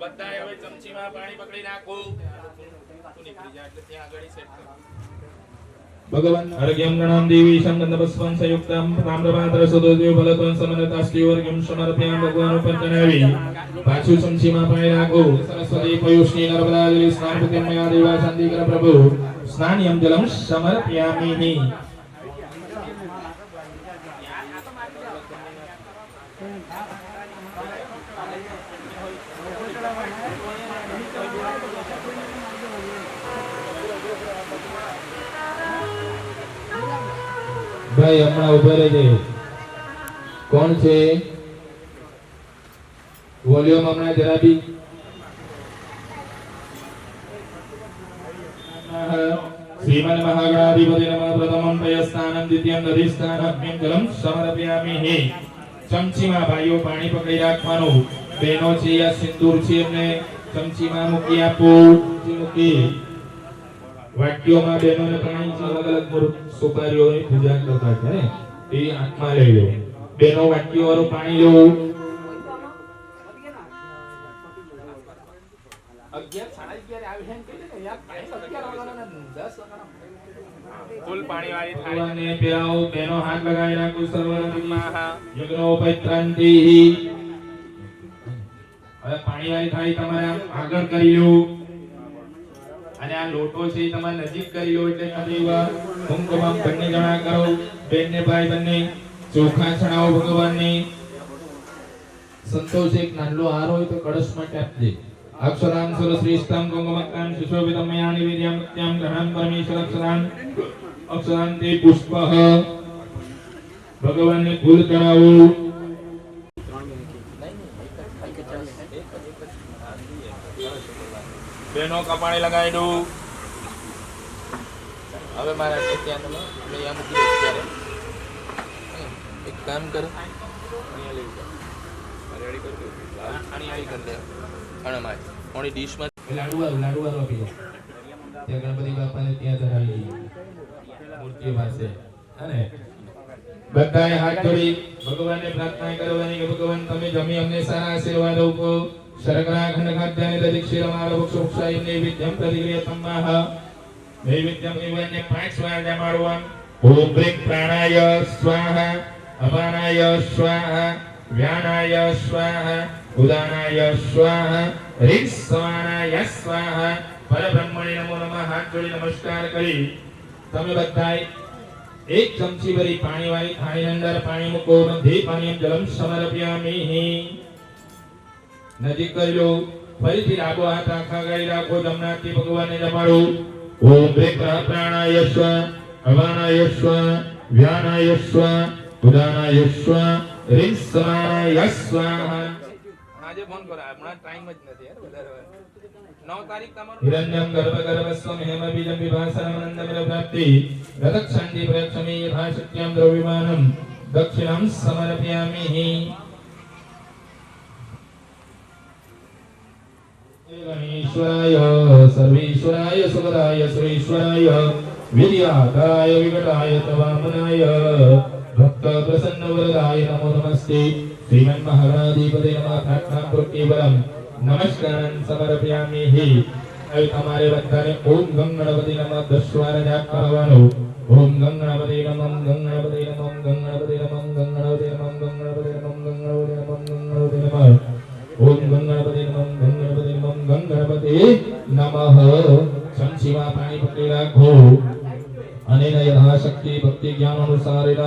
બધાએ હવે ચમચીમાં પાણી પકડી નાખો. તું નીકળી જા એટલે ત્યાં આગળ સેટ કર. ભગવાન અર્ઘ્યમ ગણામ દેવી સંગંધપસ્વં સંયુક્તમ તામ્રપાત્ર સુદોદ્યો ફલત્વં સમનતાસ્તી વર્ગ્યમ સમર્પયામ ભગવાન ઉપર ચણાવી પાછું ચમચીમાં પાણી નાખો. સરસ્વતી પયુષની નર્મદા જલે સ્નાન પુત્યમયા દેવા શાંતિ કર પ્રભુ સ્નાનયમ જલમ સમર્પયામિ. ભાઈ હમણાં ઉભા રહેજે. કોણ છે? વોલ્યુમ હમણાં જરા બી શ્રીમન મહાગણાધિપતિ નમઃ. પ્રથમં પયસ્થાનમ દ્વિતીયં દધિસ્થાનમ જલમ સમર્પયામિ. ચમચીમાં ભાઈઓ પાણી પકડી રાખવાનું. બેનો છે આ સિંદૂર છે એમને ચમચીમાં મૂકી આપો. મૂકી વાટકીઓમાં બહેનોને પાણી છે અલગ અલગ સુપારીઓની પૂજા કરતા છે ને એ હાથમાં લઈ લો. બહેનો વાટકીઓ વાળું પાણી લો. 11:30 આવી છે કે યાર 11 ફૂલ પાણી વાળી થાળીને પીરાઓ. બહેનો હાથ લગાવી રાખો. સર્વમાં યજ્ઞોપૈત્રાંતિ. હવે પાણી વાળી થાળી તમારે આગળ કરી લો અને આ લોટો છે તમારે નજીક કરી લો એટલે નદીવા કુમકુમ બંને જણા કરો. બેન ને ભાઈ બંને ચોખા છણાવો ભગવાનને. સંતોષ એક નાનો હાર હોય તો કળશ માટે આપજે. અક્ષરામ સરશ્રેષ્ઠમ કુમકમક્તામ સુશોભિતમ મયા નિવેદ્યમ નિત્યમ ગ્રહણં પરમેશ્વર અક્ષરામ અક્ષરાંતે પુષ્પઃ. ભગવાનને ફૂલ ચડાવો. બેનો કપાળે લગાવી દો. હવે મારા ત્યાં તમે અહીંયા મૂકી દો. ત્યારે એક કામ કરો અહીંયા લઈ જાઓ. રેડી કરી દો. આની આવી કરી દે. અને મારી ઓણી ડીશમાં લાડુ આપી દો. ત્યાં ગણપતિ બાપાને ત્યાં ધરાવી દઈએ મૂર્તિ પાસે. અને બધાએ હાથ જોડી ભગવાનને પ્રાર્થના કરવાની કે ભગવાન તમે જમી અમને સારા આશીર્વાદ આપો. શર્કરા ખંડ ખાદ્યાને દધિક્ષીરમાર વક્ષોક્ષાય નૈવેદ્યમ પ્રતિક્રિયતમ્માહ. નૈવેદ્યમ નિવેદ્યને 5 વાર જમાડવા. ઓમ બ્રેક પ્રાણાય સ્વાહા અપાનાય સ્વાહા વ્યાનાય સ્વાહા ઉદાનાય સ્વાહા રીક સ્વાનાય સ્વાહા. પરબ્રહ્મણે નમો નમઃ. હાથ જોડી નમસ્કાર કરી તમે બધાએ એક ચમચી ભરી પાણી વાળી થાળીની અંદર પાણી મૂકો. મધ્ય પાણીમ જલમ સમર્પયામિ. નજીક કરી લો. ફરીથી ડાબો હાથ આખા કરી રાખો. જમનાથી ભગવાનને જમાડો. ઓમ બ્રેક પ્રાણાય સ્વાહા અપાનાય સ્વાહા વ્યાનાય સ્વાહા ઉદાનાય સ્વાહા રીક સ્વાનાય સ્વાહા. આજે ફોન કરો. હમણાં ટાઈમ જ નથી યાર. વધારે 9 તારીખ તમારો હિરણ્યમ ગર્ભગર્ભસ્વમ હેમબીજમ વિભાસનમનંદમિર પ્રાપ્તિ રતક્ષાંતિ પ્રયક્ષમે યથાશક્યમ દ્રવ્યમાનમ દક્ષિણમ સમર્પયામિ. ગણેશ્વરાય સર્વેશ્વરાય સુગરાય સુરેશ્વરાય વિદ્યાકાય વિકટાય તવામનાય ભક્ત પ્રસન્ન વરદાય નમો નમસ્તે. શ્રીમન મહાગણાધિપતે નમઃ. પ્રાર્થના કેવલમ નમસ્કારં સમર્પયામિ. હવે તમારે બધાને ઓમ ગં ગણપતિ નમઃ 10 વાર જાપ કરવાનો. ઓમ ગં ગણપતિ નમઃ ગં ગણપતિ નમઃ ગં ગણપતિ નમઃ ગં ગણપતિ નમઃ ગં ગણપતિ નમઃ ગં ગણપતિ નમઃ ગં ગણપતિ નમઃ ઓમ ગં ગણપતિ નમઃ ગં ગણપતિ નમઃ ગં ગણપતિ નમઃ. ચમચીમાં પાણી પકડી રાખો અને યથાશક્તિ ભક્તિ જ્ઞાન અનુસારેણ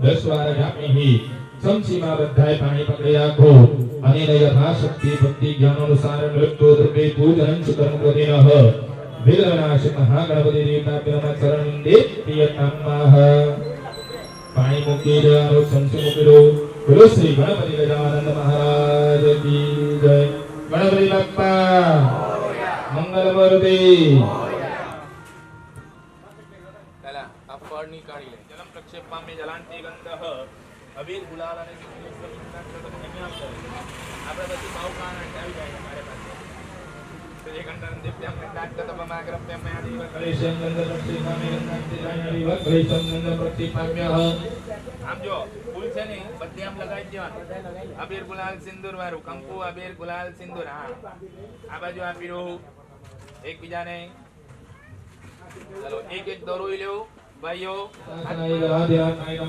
10 વાર જાપી. ચમચીમાં બધાએ પાણી પકડી રાખો અને યથાશક્તિ ભક્તિ જ્ઞાન અનુસાર નૃત્ય દ્રવ્ય પૂજન કર્મ પ્રતિનઃ વિઘ્નનાશ મહાગણપતિ દેવતાભ્યો નમઃ. ચરણ દેપ્રિયતમ્માહ. પાણી મૂકી દેવાનો. ચમચી મૂકી દો. બોલો શ્રી ગણપતિ ગજાનંદ મહારાજ કી જય. ગણપતિ બાપ્પા મંગલ મૂર્તિ. પેલા આ ફળ નીકાળી લે. જલમ પ્રક્ષેપ પામે જલાંતિ ગંધઃ અબીર ગુલાલ અને આપણે પછી ભાવ કાન આવી જાય મારે પાસે. તો એક અંતર દિવ્યમ કંડાક્ત તપમાગ્રપ્યમ મયાદિવ કલેશં ગંધ પ્રક્ષેપામે ગંધાંતિ જાયરી વક્રેશં ગંધ પ્રક્ષેપામ્યઃ આમ જો ફૂલ છે ને બધે આમ લગાવી દેવાનું. અબીર ગુલાલ સિંદૂર વાળું કંકુ અબીર ગુલાલ સિંદૂર. હા આ બાજુ આપીરો એકબીજાને. ચલો એક એક દોરું લેવું ભાઈઓ.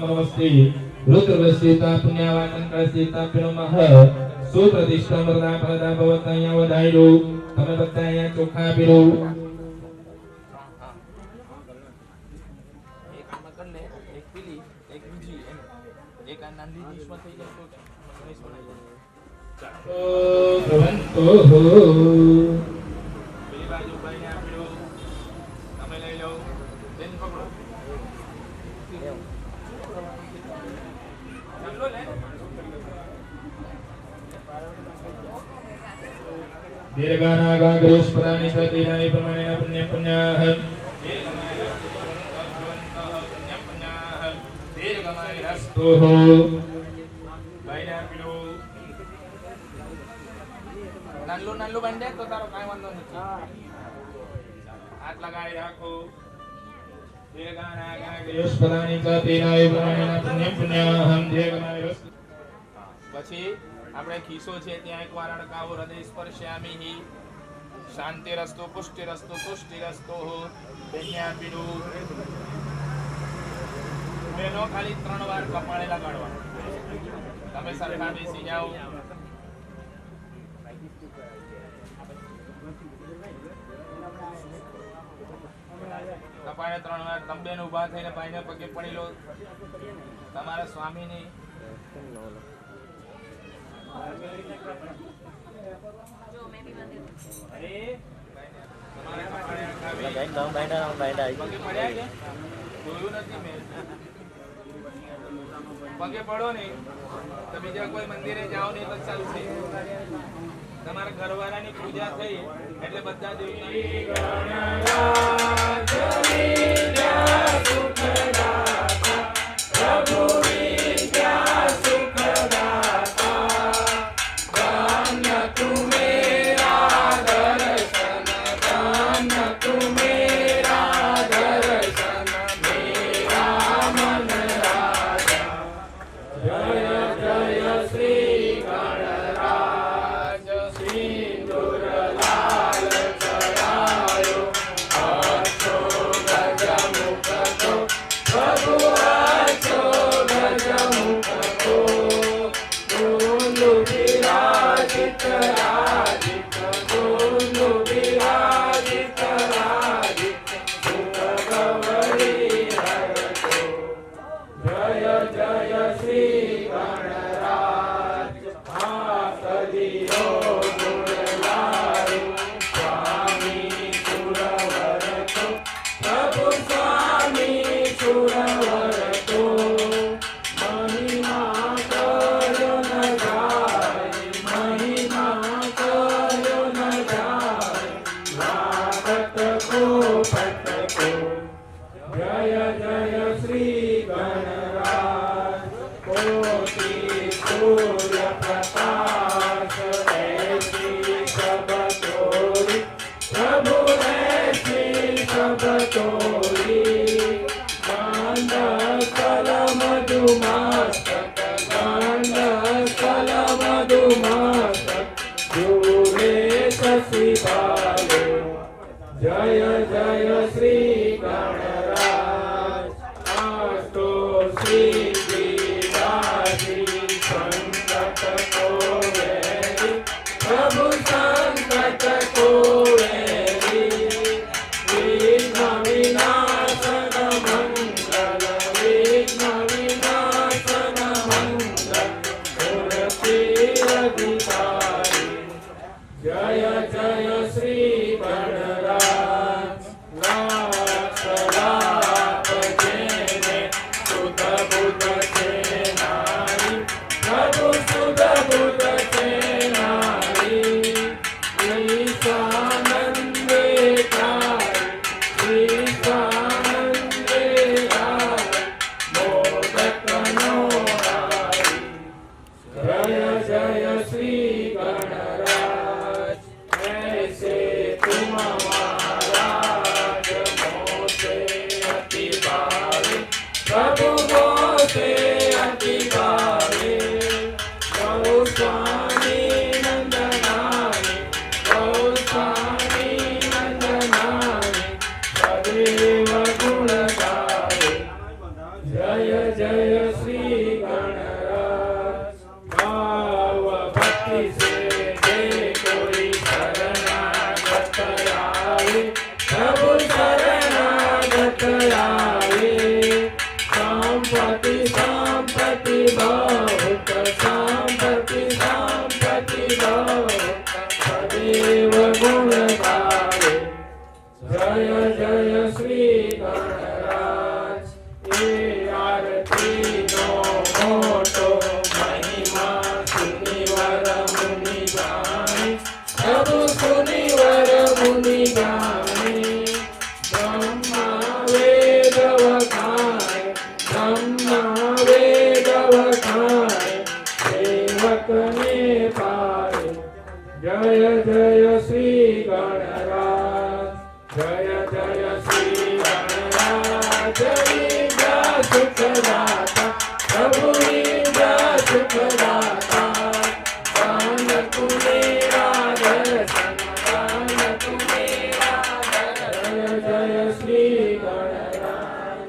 નમસ્તે રુદ્રવસ્તિતા પુણ્યવાન કળસિતા પિનમઃ સુપ્રતિષ્ઠા વરદા પ્રદા ભવતયા વધાયરો. તમે બધા અહીંયા ચોખા આપીરો. दीर्घानागाग्रेश्वराणि सतीनानि प्रमाणेन पुण्यं पुण्याः दीर्घमायुरस्तुः. નલ્લું નલ્લું બંને તો તારો કાઈ વાંધો નથી. હાથ લગાવી રાખો. દીર્ઘાનાગાગ્રેશ્વરાણि સતીનાनि પ્રમાણેન પુણ્યં પુण्याः દીર્ઘમાયુરસ્તુ. પછી આપણે ખીસો છે ત્યાં એક વાર અડકાવો. હૃદય સ્પર્શ્યામિ શાંતિરસ્તુ પુષ્ટિરસ્તુ તુષ્ટિરસ્તુ. બેન્યા પીડું બેનો ખાલી 3 વાર કપાળે લગાડવાનું. તમે સરખા બેસી જાઓ. કપાળે 3 વાર. તમે બેન ઊભા થઈને ભાઈને પગે પડી લો. તમારા સ્વામીની પગે પડો ને તો બીજા કોઈ મંદિરે જાઓ નહીં તો ચાલશે. તમારા ઘરવાળાની પૂજા થઈ એટલે બધા जय जय श्री गणराज अस्तु श्री राशि संकट को वेरी प्रभु संकट को वेरी विघ्न विनाशन मंगल विघ्न विनाशन मंगल मूर्ति अधिकारी जय जय श्री गणराज नाथ जेने सुध बुध सेनानी प्रभु सुध बुध सेनानी ईशानंदे कारी ईशानंदे कारी मोदक नो हारी जय जय श्री गणराज ऐसे तुम महाराज मोसे अति भावे प्रभु मोसे सकने पाए। जय जय श्री गणराज, जय जय श्री गणराज। विद्या सुखदाता प्रभु विद्या सुखदाता। दान तुम्हेरा दर्शन, दान तुम्हेरा दर्शन। जय जय श्री गणराज।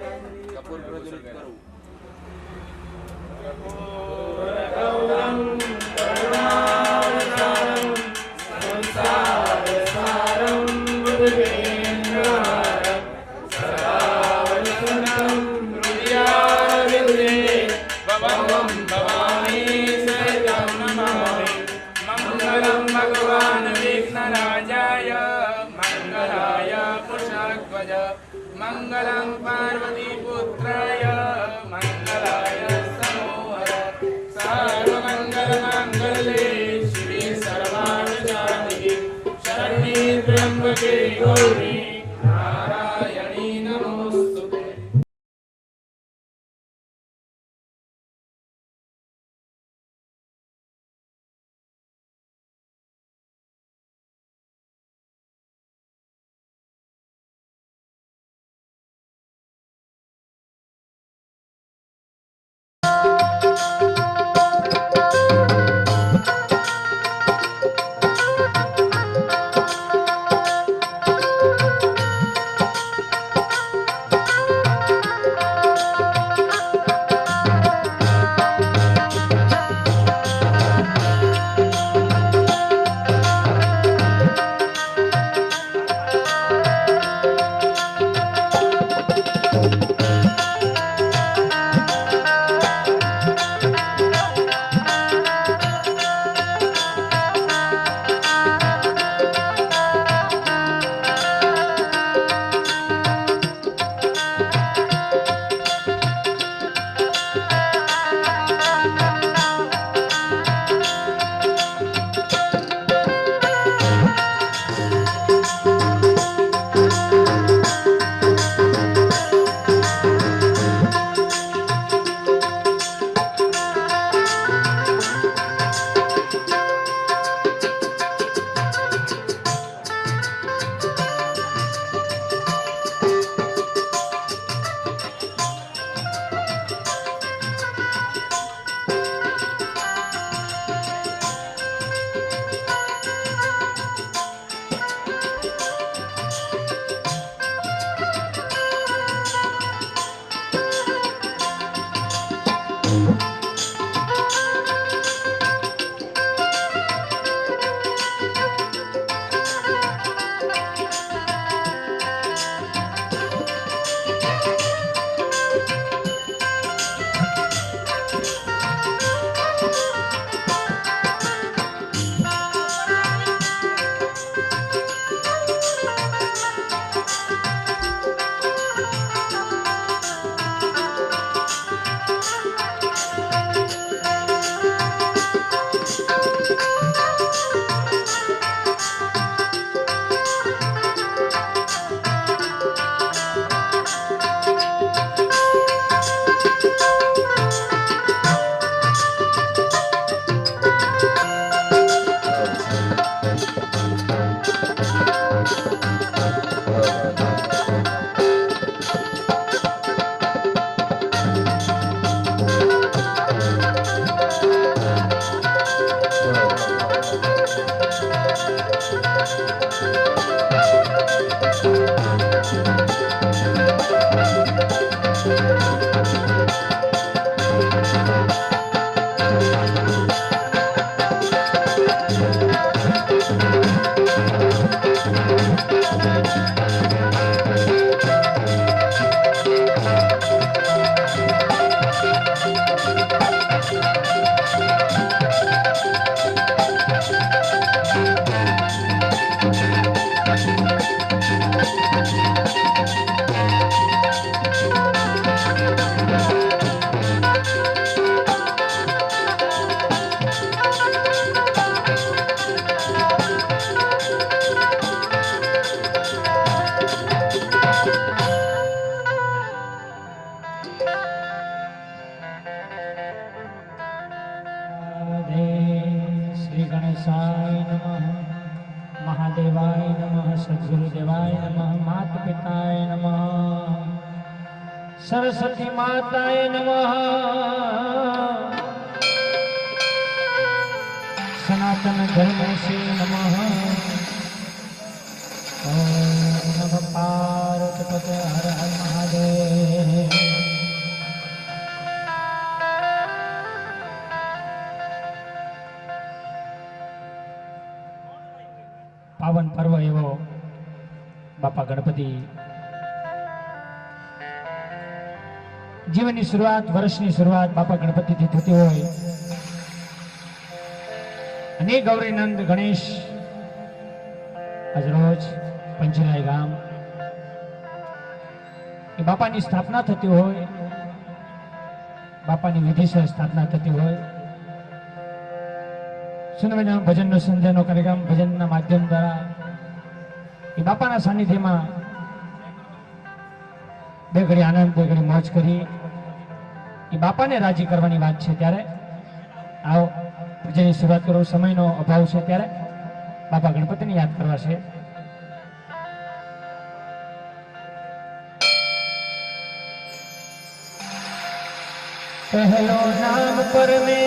गौरं करुणावतारं संसारसारं बुद्धेन्द्रहारं सदा वसन्तं हृदयारविन्दे भवं भवामि सहितं नमामि। मङ्गलं भगवान् विघ्नराजाय मङ्गलाय पुरुषध्वज मङ्गलं पार्वतीपुत्राय मङ्गलाय समोहर। सर्वमङ्गलमाङ्गल्ये शिवे सर्वार्थसाधिके शरण्ये त्र्यम्बके गौरी नारायणी नमोस्तुते। श्री गणेशाय नमः, महादेवाय नमः, सद्गुरुदेवाय नमः, माता पिताय नमः, सरस्वती माताय नमः, सनातन धर्म से नमः। ओम नमः पार्वती हर हर महादेव। पावन पर्व एवो बापा गणपति जीवन की शुरुआत, वर्ष की शुरुआत बापा गणपति थी थती होय अने गौरीनंद गणेश आज रोज पंचलाई गाम बापा की स्थापना थती होय, बापा की विधि से स्थापना थती होय। सुंदर मजानो भजन नो संध्यानो कार्यक्रम भजन ना माध्यम द्वारा ये बापा ना सानिध्य में बे घड़ी आनंद बे घड़ी मौज करी ये बापा ने राजी करवानी बात है। त्यारे आओ भजन की शुरुआत करो। समय नो अभाव है त्यारे बापा गणपति ने याद करवा से। पहलो नाम परमेश्वर,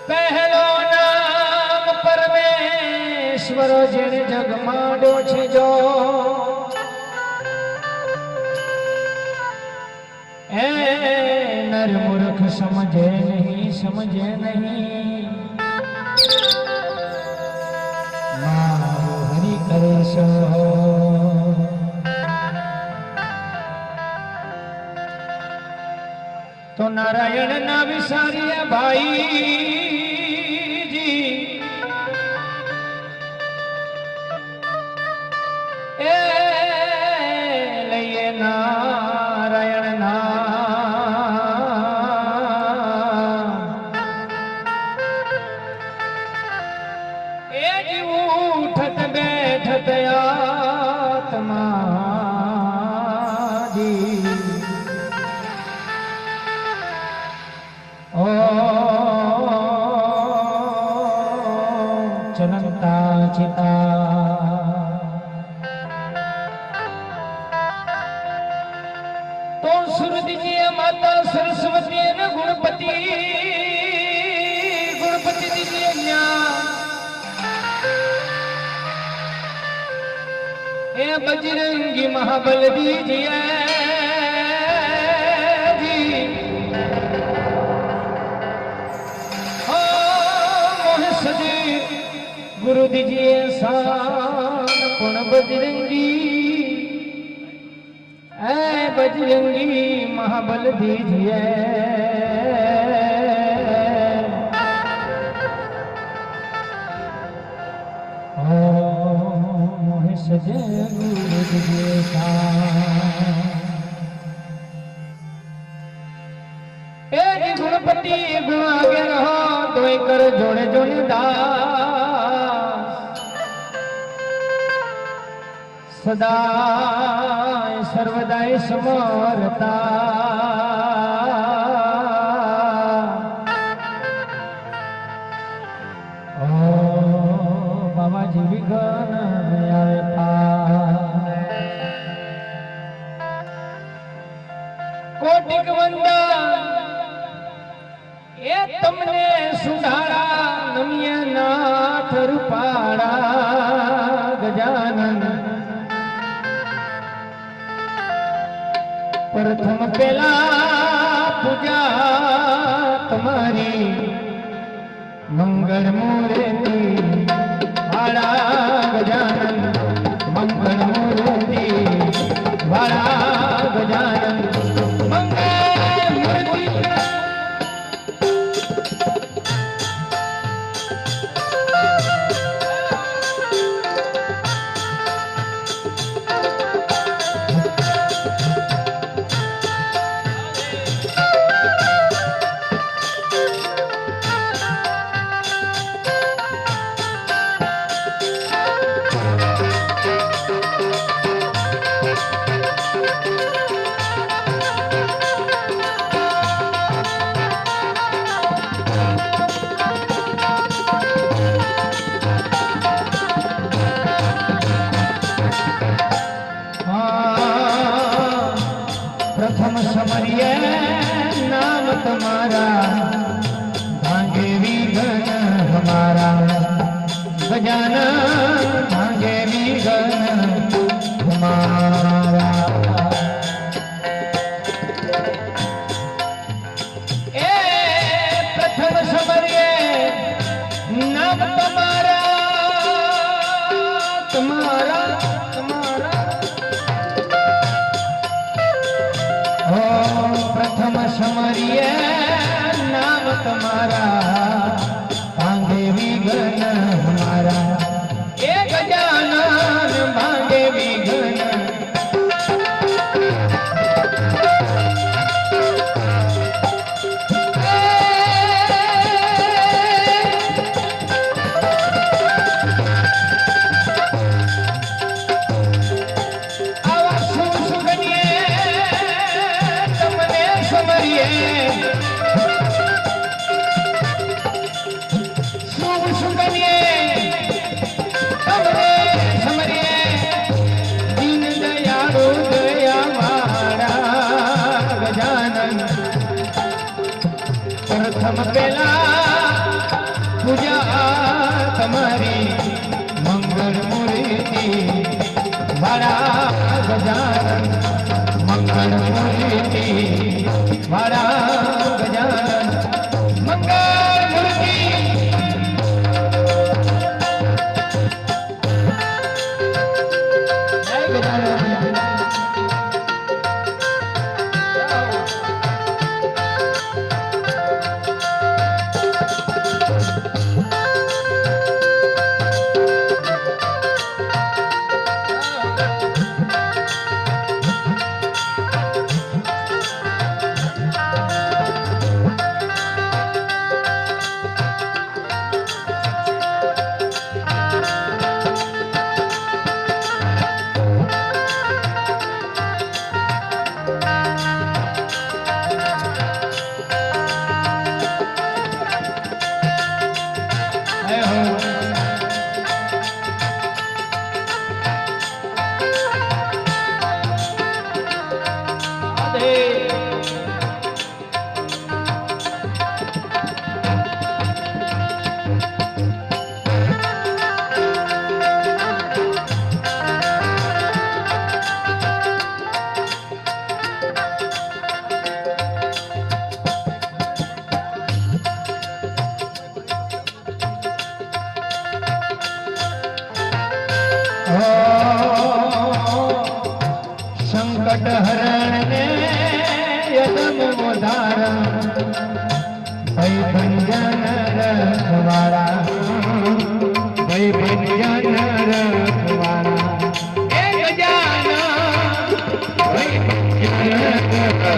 पहलो नाम परमेश्वर जेने जग माडो छे जो ए नर मूर्ख समझे नहीं, समझे नहीं मारो हरि करे सो। तो नारायण ना विसारिया भाई जी, ए लइए नारायण नाम, ए जी उठत बैठत आत्मा जी। ओ चलंता चिता तो सूरज जी माता सरस्वती न गुणपति, गुणपति दीजिए ज्ञान ए बजरंगी महाबल दीजिए जी। सजे गुरु दीजिए शान पुण बजरंगी, ऐ बजरंगी महाबल दीजिए। ओ सजे गुरु दीजिए शान, ए गुणपति गुण आगे रहो तो कर जोड़े जोड़े दास, सदा सर्वदाय समरता। ओ बाबा जी विघ्न आवे पार, कोटिक वंदा ए तमने सुधारा नमिया नाथ रूपाड़ा गजानन। प्रथम पेला पूजा तुम्हारी मंगल मूर्ति वाड़ा गजानन, मंगल मूर्ति वाड़ा गजानन, मंगल मूर्ति। ગજાનન ભાંગે વિઘ્ન મારા એ પ્રથમ સમરીએ નામ તમારા હો પ્રથમ સમરીએ નામ તમારા ભાંગે વિઘ્ન હમારા એ ગજાનન ભાંગે વિઘ્ન આવા શુભ સુગંધિએ તમને સમરીએ શુભ સુગંધિએ તમને સમરીએ દીન દયાળુ દયાવાળા ગજાનન પ્રથમ પેલા પૂજા તમારી મંગળ મૂર્તિ વાળા ગજાનન મંગળ મૂર્તિ વાળા ગજાનન મંગળ મૂર્તિ જય ગજાનન સંકટ હરણ ને યદમ મોધારણ ભય ભંજન રખવાળા ભય ભંજન રખવાળા એ ગજાનન ભય ભંજન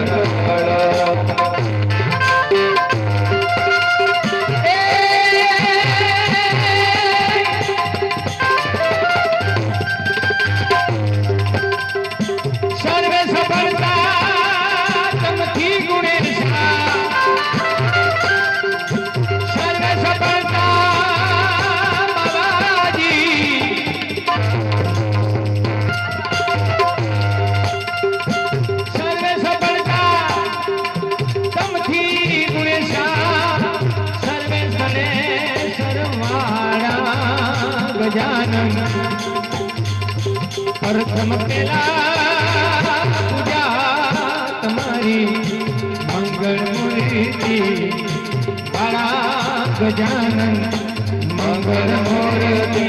રખવાળા સર્વે સફળતા તમથી ગુણેશા સર્વે સફળતા બાબાજી સર્વે સફળતા તમથી ગુણેશા સર્વે સને સરવાળા ગજાનન પ્રથમ પેલા પૂજા તમારી મંગળ મૂર્તિ વાળા ગજાનન મંગળ મૂર્તિ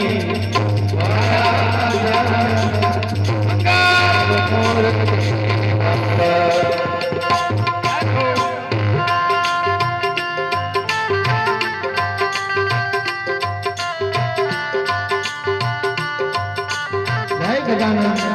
જય ગજાનન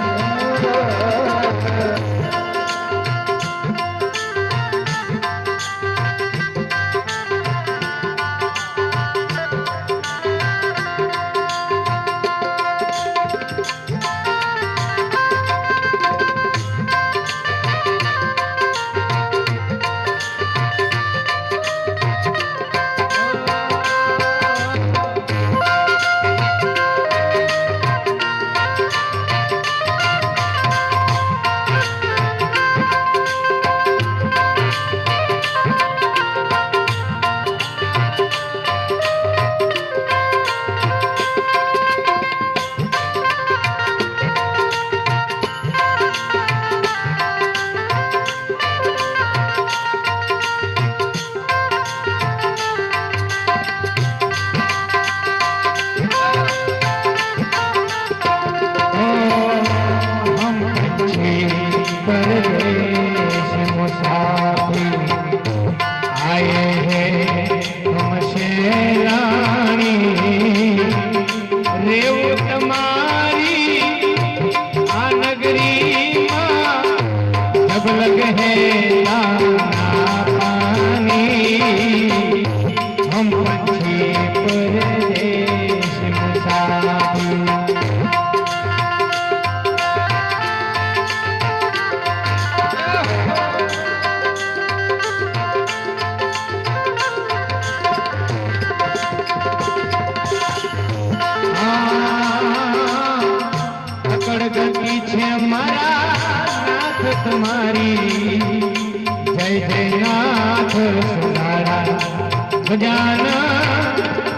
अब लगे है दाना पानी, हम पंछी परदेश मुसाफिर। गति छे मारा नाथ तुम्हारी, जय जय नाथ सुधारा गजाना,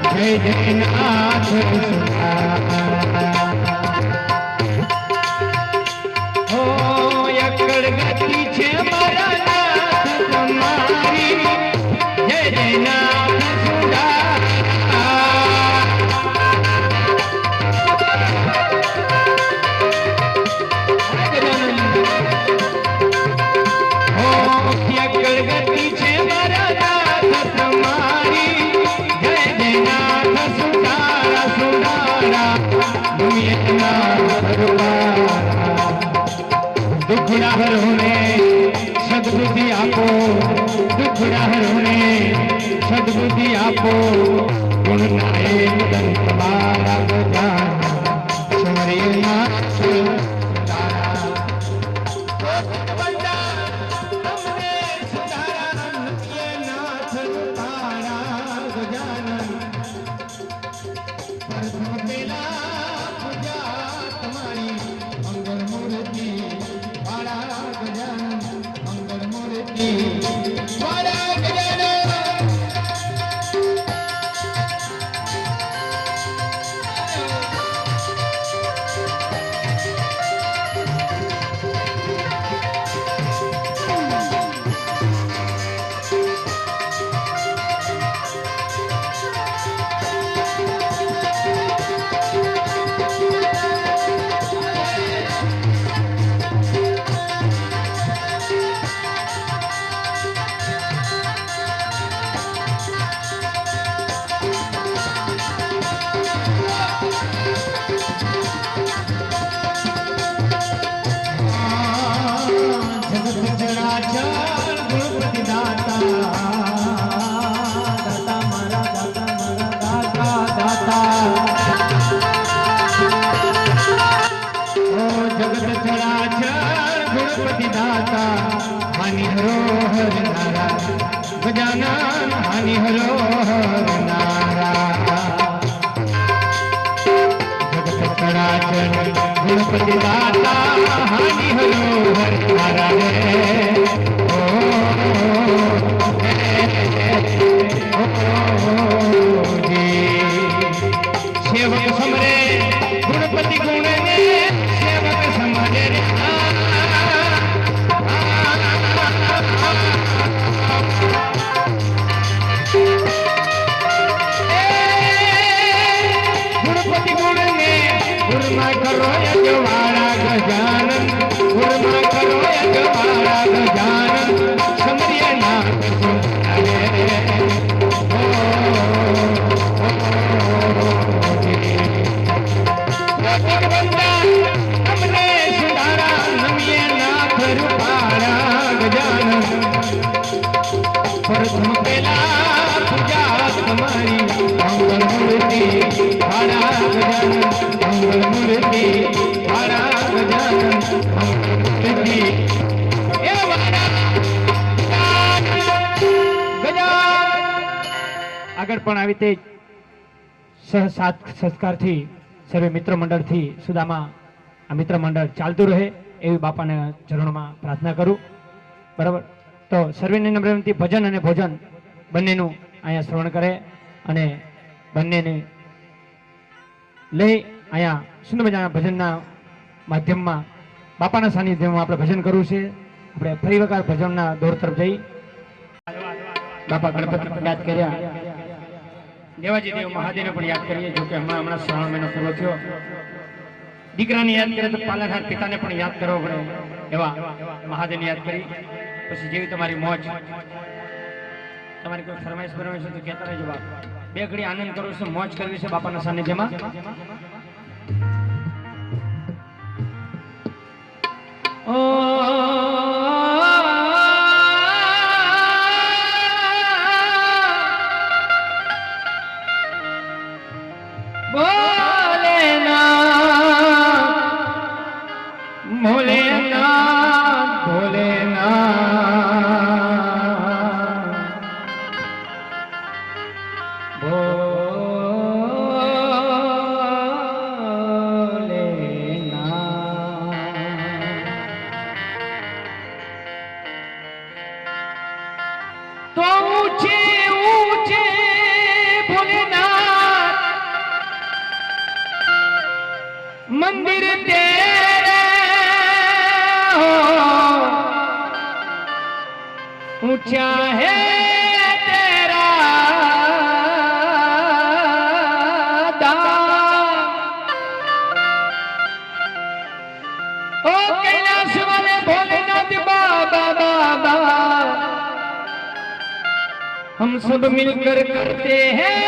जय जय नाथ सुधारा। ओ यकड़ गति छे मारा नाथ तुम्हारी, जय जय नाथ सुधारा। गति छे मारा नाथ तुम्हारी, जय जय नाथ सुधारा सुधारा। दुखड़ा हरोने सद्बुद्धि आपो, दुखड़ा हरोने सद्बुद्धि आपो। गुण नाये मदन तुम्हारा गजाना, स्मरिय नाथ सुधारा। हानि हरो हर नारा गजानन, हानि हरो हर नारा। जगत चराचर गुणपति दाता, हानि हरो हर नारा रे। जी सेवक समरे गुणपति गुण ने, सेवक समरे रे। गुणपति गुण में गुरमा करो यजवाड़ा गजानन, गुरमा करो यजवाड़ा गजानन। समरिय नाथ सुधारे, बंदा हमने सुधारा, नमिये नाथ रूपाड़ा गजानन। प्रथम पेला पूजा तुम्हारी, मंगल मूर्ति भाड़ा गजानन, मंगल मूर्ति भाड़ा गजानन, मंगल मूर्ति ए भाड़ा गजानन। આગળ પણ આવી તે સહસાત સંસ્કારથી સર્વે મિત્ર મંડળથી સુદામા આ મિત્ર મંડળ ચાલતું રહે એવી બાપાને ચરણોમાં પ્રાર્થના કરું। બરાબર, તો સર્વેની નમ્ર વિનંતી ભજન અને ભોજન બંનેનું અહીંયા શ્રવણ કરે અને બંનેને લઈ અહીંયા સુંદર મજાના ભજનના માધ્યમમાં બાપાના સાનિધ્યમાં આપણે ભજન કરવું છે। આપણે ફરી વખત ભજનના દોર તરફ જઈ બાપા ગણપતિ પણ યાદ કર્યા, દેવાજી દેવ મહાદેવને પણ યાદ કરીએ। જો કે હમણાં શ્રાવણ મહિનો પૂરો થયો, દીકરાને યાદ કરે તો પાલનહાર પિતાને પણ યાદ કરવો પડે, એવા મહાદેવને યાદ કરી પછી જેવી તમારી મોજ, તમારી કોઈ ફરમાઈશ બરમાઈશ તો કહેતા રહેજો બાપ। બે ઘડી આનંદ કરવો છે, મોજ કરવી છે બાપાના સાનિધ્યમાં। ઓ मंदिर तेरे हो ऊंचा है तेरा दाम। ओ कैलाश वाले भोलेनाथ बाबा बाबा, हम सब मिलकर करते हैं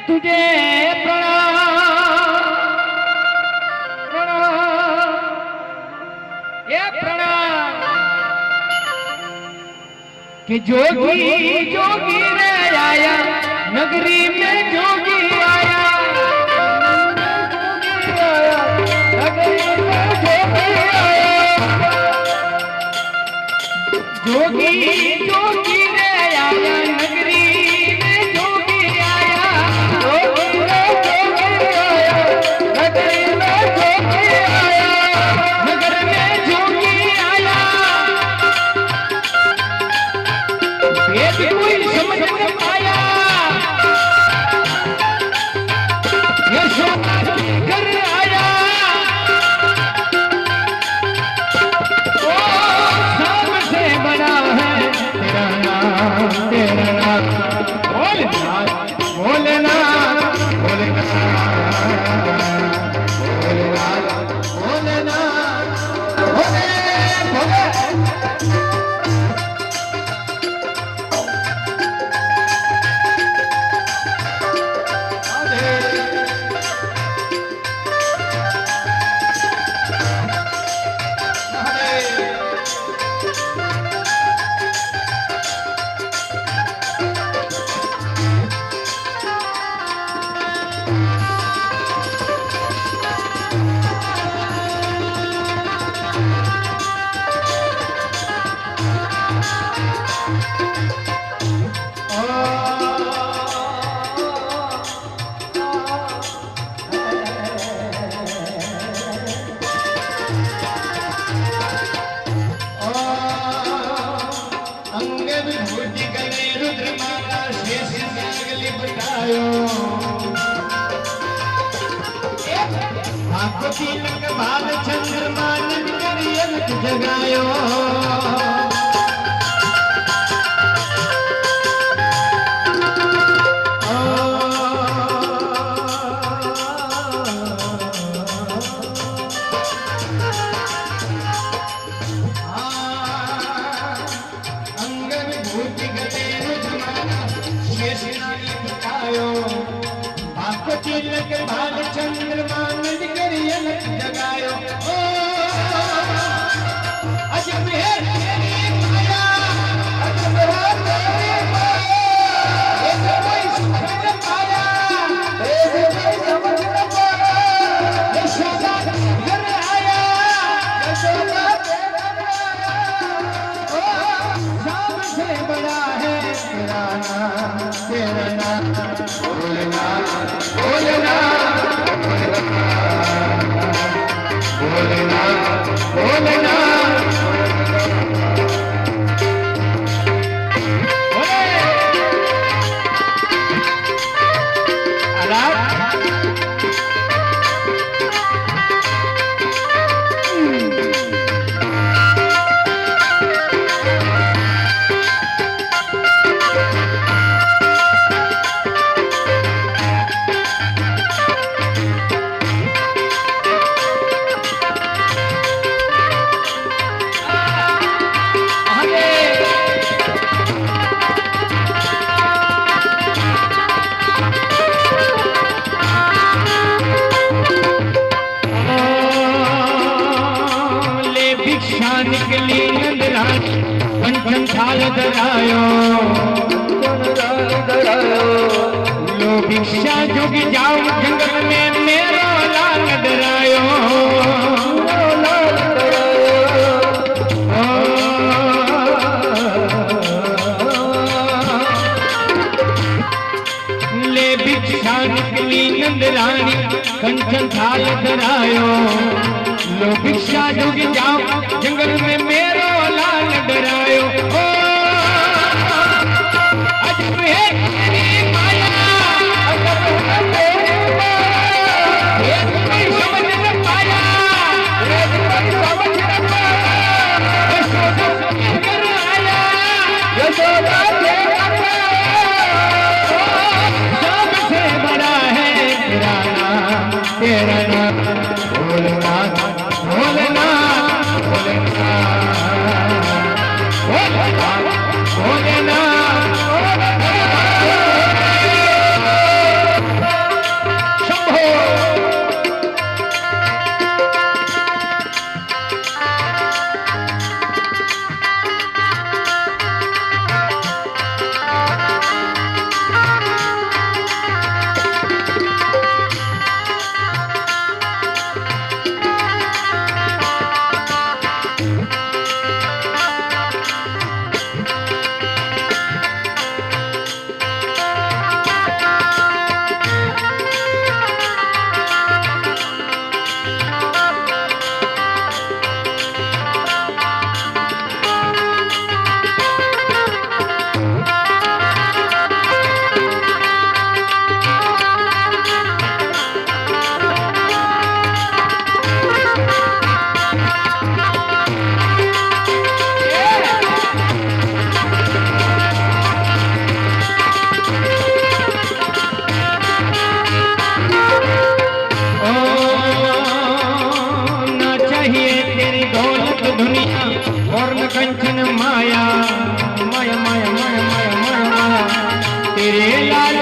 तुझे प्रणाम प्रणाम ये प्रणाम। कि जोगी जोगी रे आया नगरी में, जोगी आया नगरी में, जोगी आया जोगी जोगी रे आया नगरी में, जोगी आया जोगी रे जोगी आया नगरी में, जोगी आया नगर में, जोगी आया। ये कोई समझ न पाया ये सोना घर आया। ओ सबसे बड़ा है तेरा नाम, तेरा नाम भोलेनाथ भोलेनाथ भोलेनाथ भोलेनाथ भोलेनाथ भोले भोले। तिलक बाल चंद्रमा नंदरियल जगायो। अंगन भूति गले रुद्रमाला शेष नारी बतायो। आपको तिलक बाल चंद्रमा नंदरियल जगायो। ओ अजब है तेरी माया, अजब है तेरी माया, ऐसे कोई समझ न पाया, ऐसे कोई समझ न पाया। यशोदा घर आया, यशोदा तेरा आया। ओ सबसे बड़ा है तेरा नाम, तेरा नाम भोलेनाथ भोलेनाथ भोलेनाथ भोलेनाथ। निकली नंदरानी कंचन थाल धरायो। लो भिक्षा जोगी जाओ जंगल में मेरो लाल डरायो। ले भिक्षा निकली नंदरानी कंचन थाल धरायो। लो भिक्षा जोगी जाओ जंगल में मेरो लाल डरायो। ओ अजब है तेरी माया, अजब है तेरी माया, ये कोई समझ कंचन माया माया माया माया माया माया माया तेरे लाल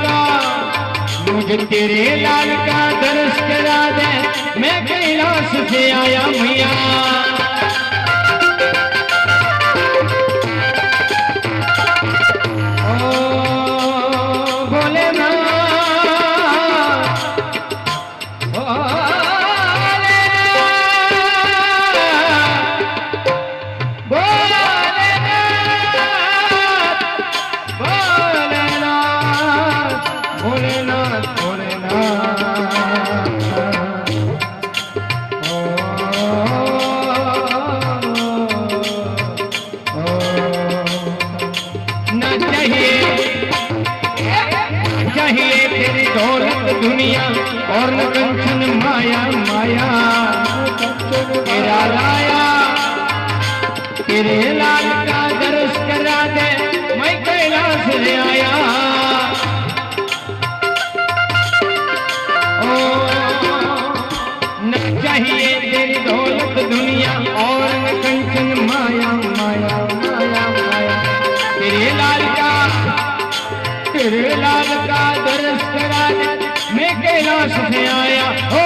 का मुझे तेरे लाल का दर्श करा दे मैं कैलाश से आया मैया दुनिया और न कंचन माया माया तेरा लाया तेरे लाल का दर्श करा दे मैं कैलाश से आया ओ न चाहिए तेरी दौलत दुनिया और न कंचन माया माया माया माया तेरे लाल का दर्श करा दे मैं कैलाश से आया हो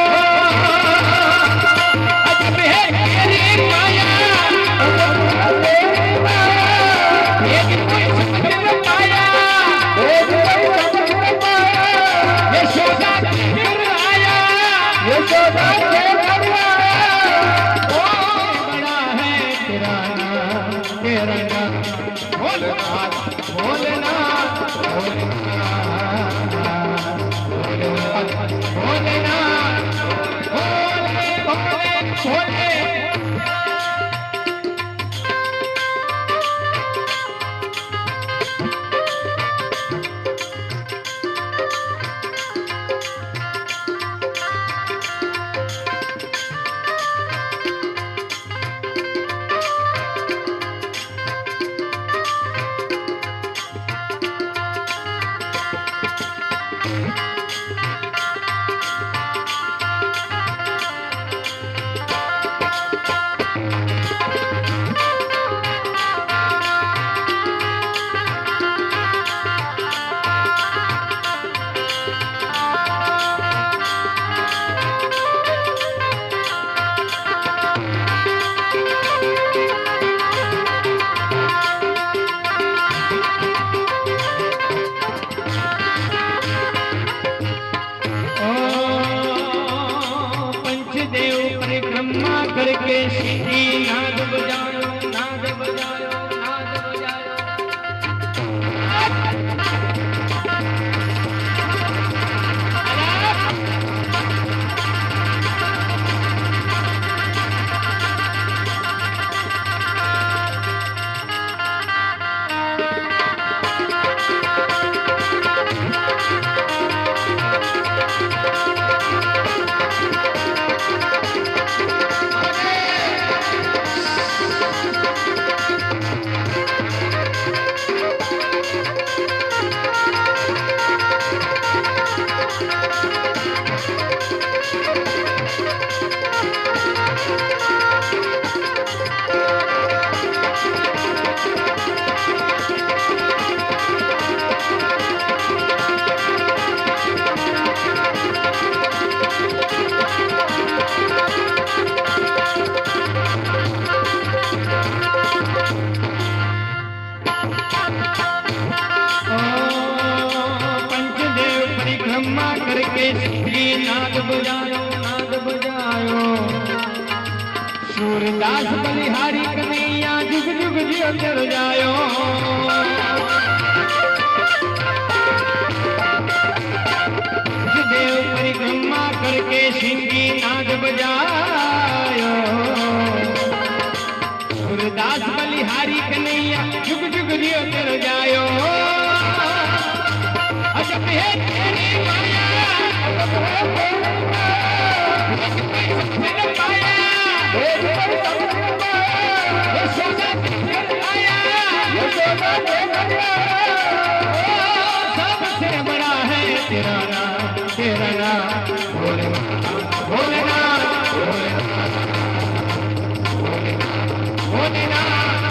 अजब है तेरी माया एक कोई सपने पाया यशोदा फिर आया यशोदा फिर आया ओ बड़ा है तेरा नाम भोलेनाथ भोलेनाथ करके सीधी नाद बजायो नाद बजायो नाद बजायो सूरदास बलिहारी कन्हैया जुग जुग जियो चढ़ जायो देव परिक्रमा करके सिंगी नाद बजायो सूरदास बलिहारी कन्हैया जुग जुग जियो चढ़ जायो अजब है तेरी माया सबसे बड़ा है तेरा नाम भोलेनाथ भोलेनाथ भोलेनाथ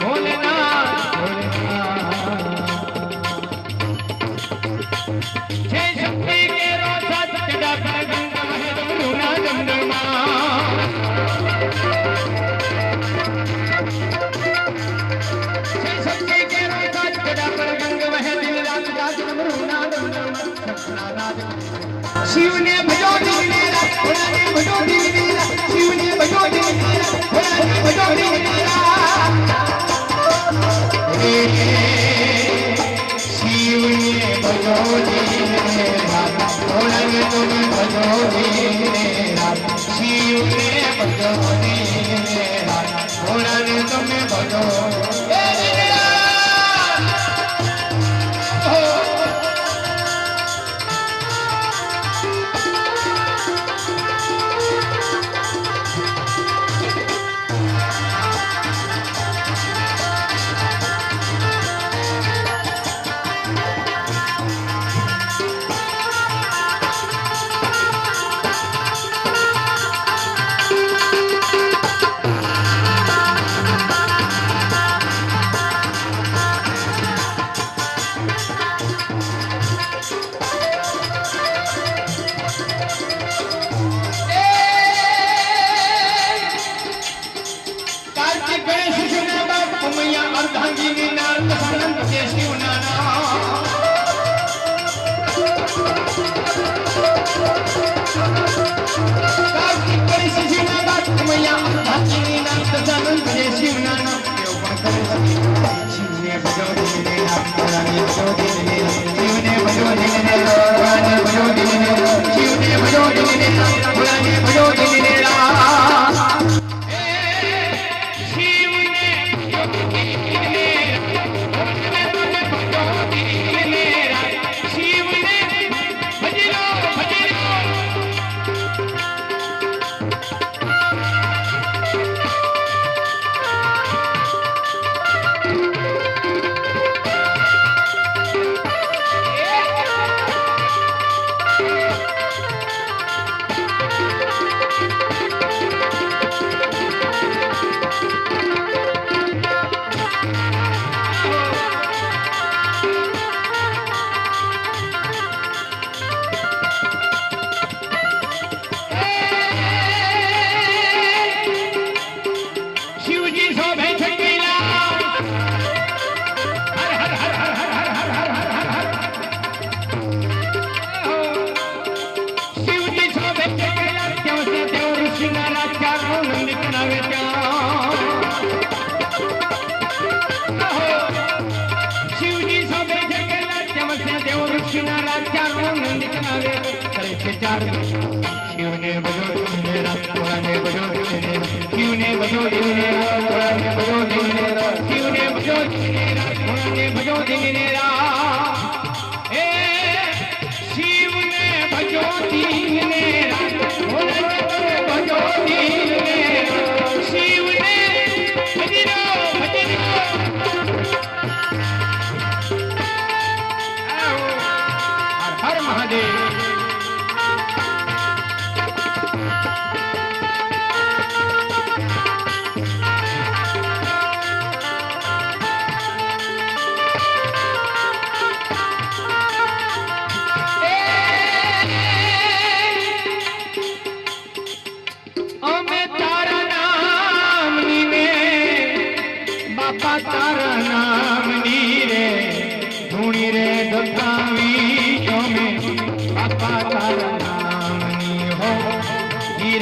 भोलेनाथ जय शक्ति के रोजा सजदा कर गंगा है डमरुना डमरमा जय शक्ति के रोजा सजदा कर गंगा है दिन रात रात डमरुना डमरमा शिव ने भजो दिन रात भोला ने भजो दिन रात शिव ने भजो दिन रात भोला ने भजो दिन रात शिव ने भजो दिन रात भोला ने तुम्हें भजो दिन रात शिव ने भजो दिन रात भोला ने तुम्हें भजो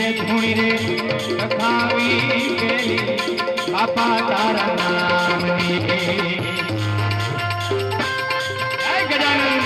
રે ધૂણી રે લખાવી ગેલી બાપા તારા નામની જય ગજાનંદ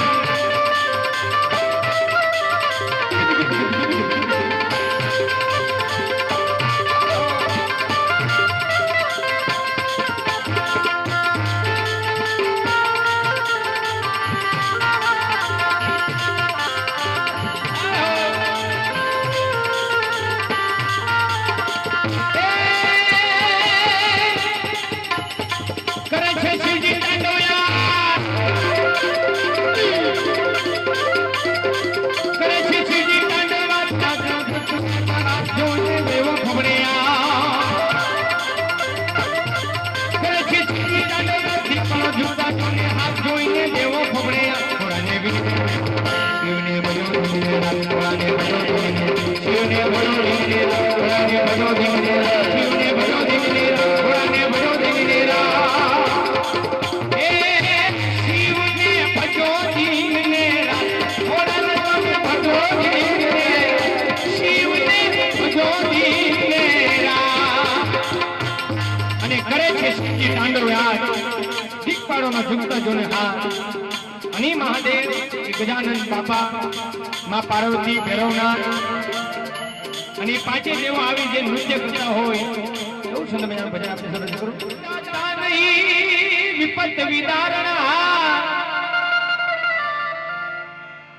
મહાદેવ ગજાનંદ બાપા માં પાર્વતી ભૈરવનાથ અને પાંચે દેવો આવી જે નૃત્ય કરતા હોય એવું સુંદર મજાનું ભજન આપણે સરસ કરું વિપત વિદારણા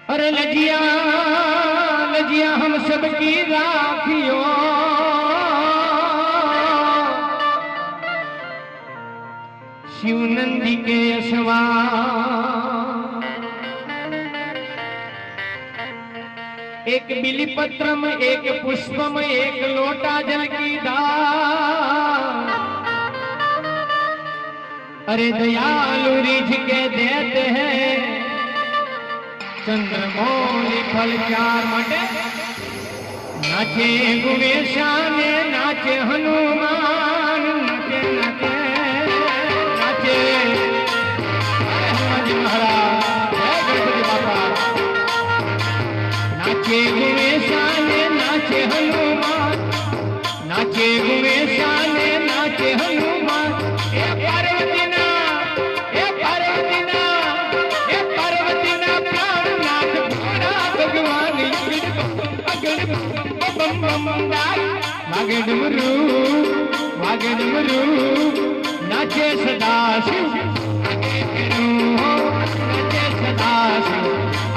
અરે લજિયા લજિયા હમ સબકી રાખિયો शिव नंदी के यशवा एक बिली पत्र में एक पुष्प में एक लोटा जल की दान अरे दयालु रिझ के देते हैं चंद्रमौली फल चार मटे नाचे गुणेशा ने नाचे हनुमान नाचे नाचे नाचे गुणेशा ने नाचे हनुमान नाचे गुणेशा ने नाचे हनुमान ए पार्वतीना प्राणनाथ भोला भगवान अगड़ बम बम वागे डमरू नाचे सदा शिव नाचे सदा शिव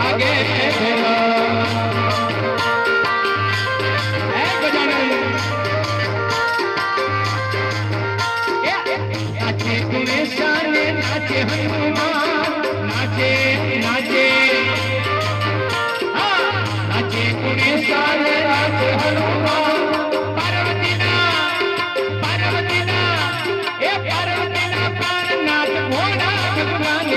आगे फेरो नाचे गुणेशा ने नाचे हनुमान नाचे नाचे नाचे गुणेशा ने नाचे हनुमान पार्वतीना प्राणनाथ भोला भगवान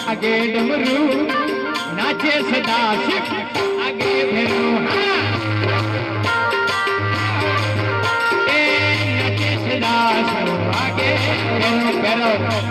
वागे डमरू नाचे सदा शिव आगे भेरो नाचे सदा शिव आगे भेरो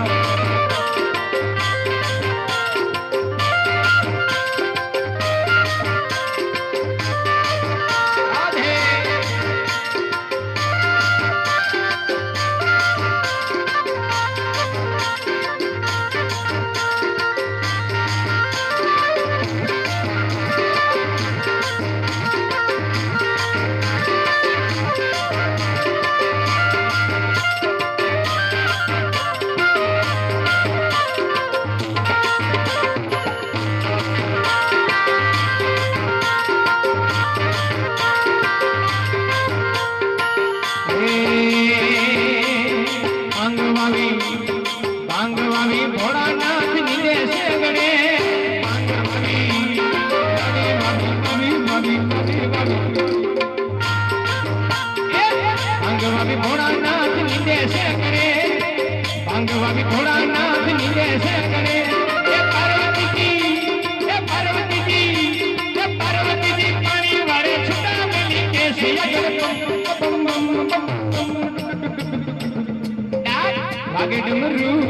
વાગે ડમરું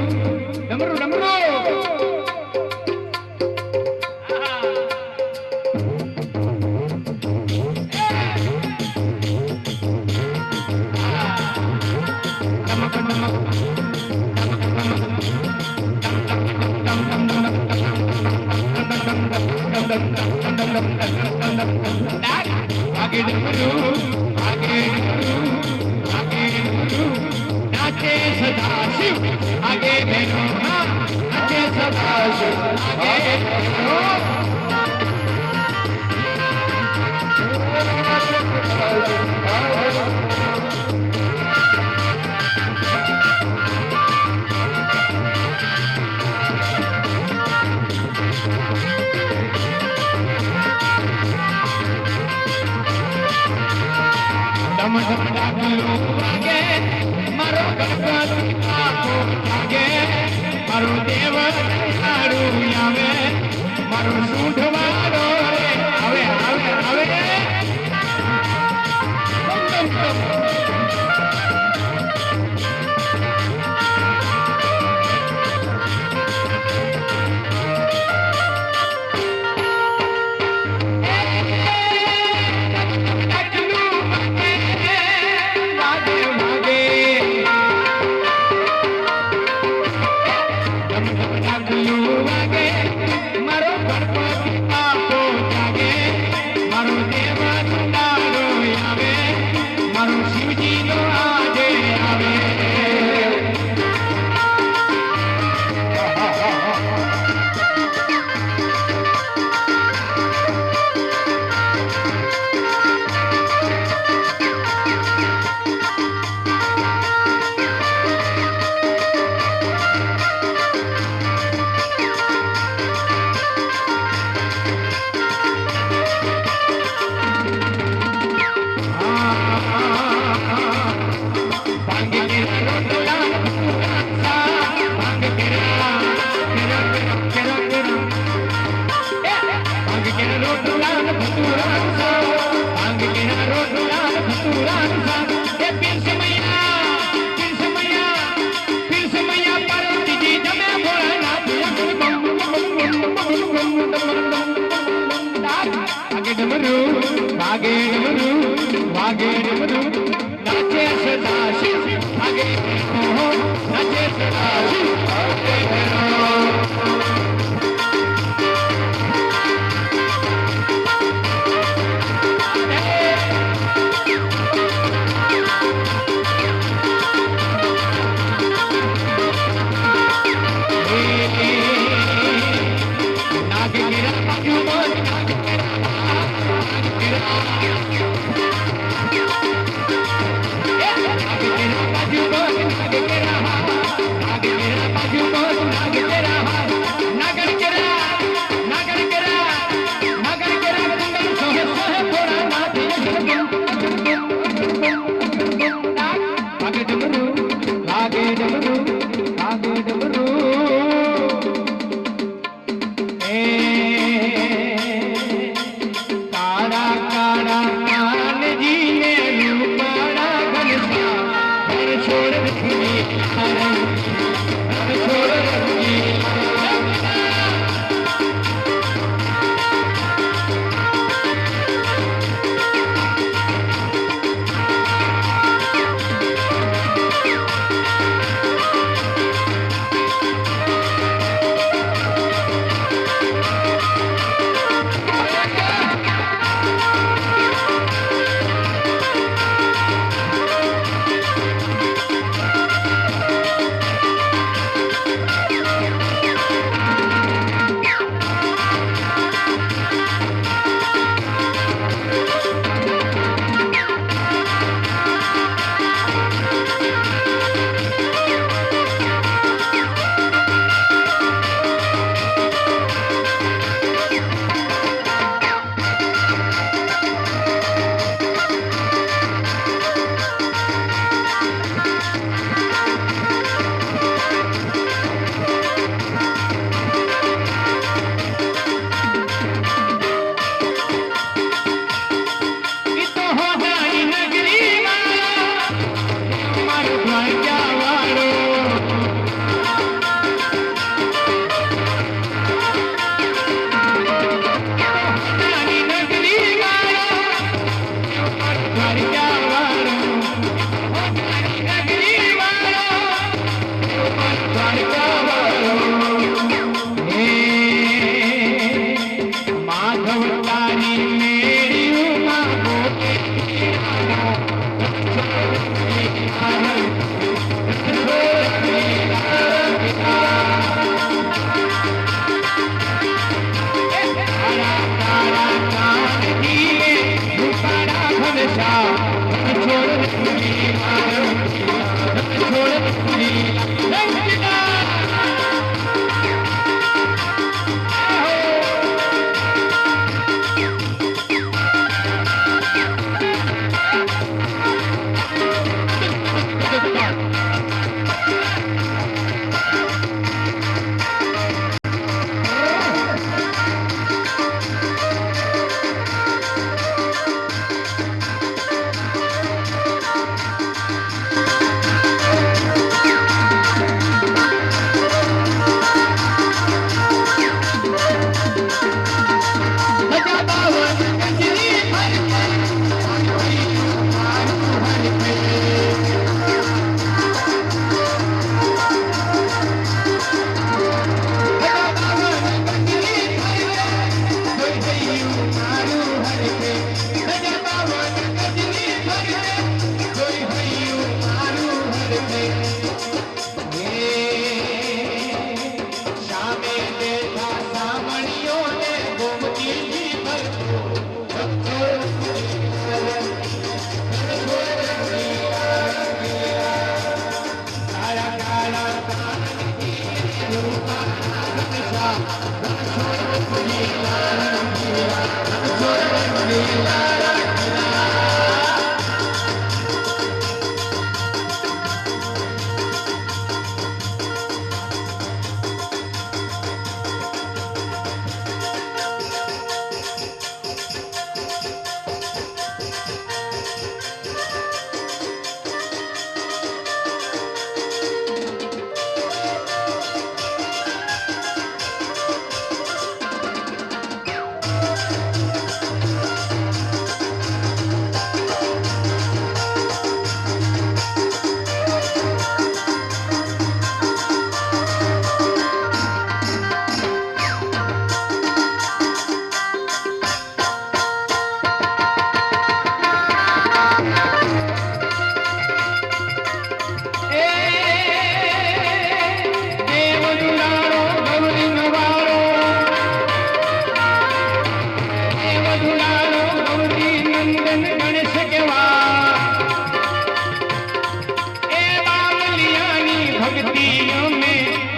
ડમરું ડમરું આગે ડમરું આગે ડમરું આગે ડમરું નાચે સદાશિવ આગે બહેનો નાચે સદાશિવ આગે બહેનો ડમ ડમ ડાકલું વાગે મારો ગણપતિ બાપો જાગે મારો દેવ તારું આવે મારો સૂંઢવાળો આવે આવે આવે વાગે ડમરું નાચે સદાશિવ વાગે નાચે સદાશિવ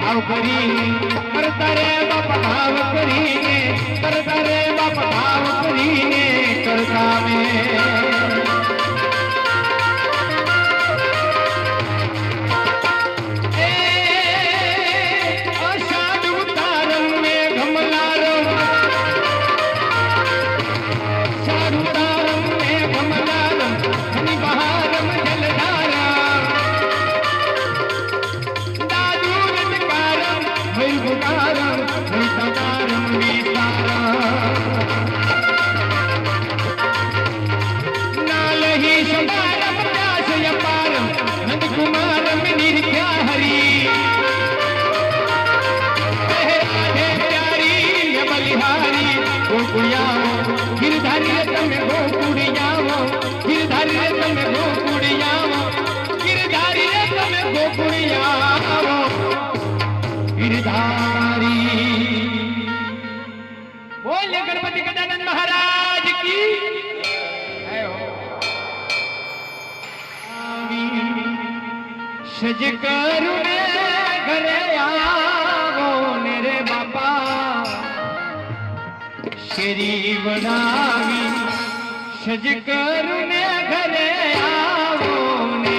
ભાવ કરીને કરતા રે બાપ ભાવ કરીને કરતા રે બાપ ભાવ કરીને કરતા મેં गणपति गजानन महाराज की सज करुणे घरे आवो ने रे बापा शेरी बनावी सज करुणे घरे आवो ने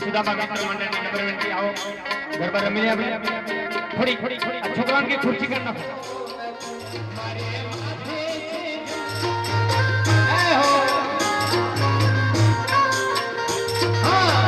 સુદામા ગામના મંડળની નંબર વિનંતી આવો ગરબા રમીએ આપણે થોડી છોકરાઓને કે ખુરશી કરી નાખો હા